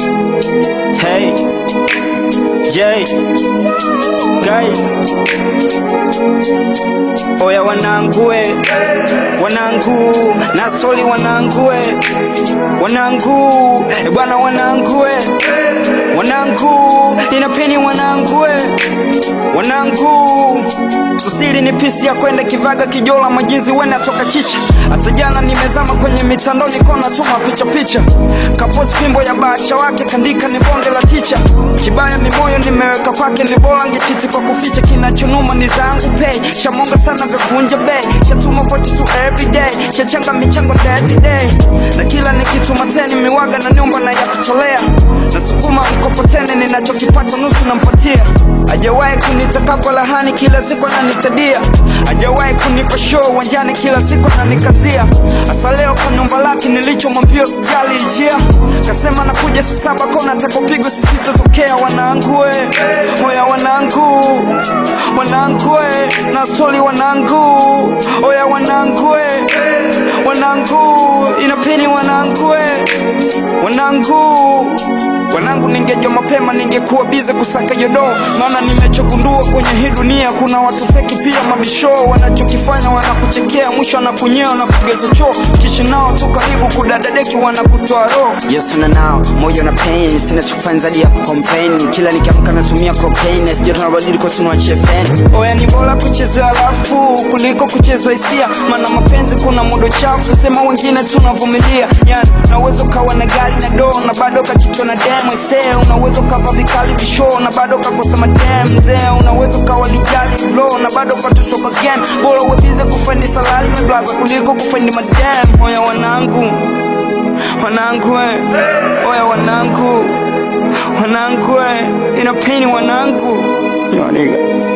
Hey, Jay, Guy. Oya wanangue, wanangu, nasoli wanangue, wanangu, bwana wanangue, wanangu, inapeni wanangue, wanangu. Susili ni pisi ya kwenda Kivaga Kijola Majinzi wena toka chicha. Asajana nimezama kwenye mitandao niko natuma picha Kapost fimbo ya basha wake kandika ni bonge la ticha. Kibaya ni moyo nimeweka kwake ni bora ngechiti kwa kuficha. Kinachonuma ni zangu pay. Shamonga sana vya bay. Shatuma 42 everyday. Shachanga michango day. Na kila nikituma teni miwaga na nyumba na ya kutolea. Na sukuma mkopo tene ninachokipata nusu nampatia. Hajawahi kunitaka kwa lahani kila siku ananitadia. Hajawahi kunipa show wanjani kila siku ananikazia. Asa leo kwa nyumba laki nilichomwambia sijali ijia. Kasema nakuja saa 7 kona atakopigwa sisitazokea. Wanangue, oya wanangu, wanangue, na stori wanangu. Oya wanangue, wanangu, inapini wanangue, wanangu. Wanangu ningejua mapema ningekuwa bize kusaka yodo. Maana nimechogundua kwenye hii dunia kuna watu feki pia mabisho. Wanachokifanya wanakuchekea mwisho wanakunyea na kugeza choo. Kishi nao tu karibu kudadadeki wanakutoa roho. Yes na nao, moyo na pain. Sina chokufanya zaidi ya kucomplain. Kila nikiamka natumia cocaine. Sijui tunabadili kwa sunu wa chefen. Oya ni bora kuchezea alafu kuliko kuchezea hisia. Maana mapenzi kuna mudo chafu. Sema wengine tunavumilia. Yani unaweza kawa na gari na do na bado kachito na dem. Unaweza kava vikali bisho na bado kakosa madem mzee. Unaweza kawa lijali blow na bado katusoka game. Bora webize kufendi salali meblaza kuliko kufendi madem. Oya wanangu, wanangu, oya wanangu, wanangu, inapeni wanangu. Yo nigga.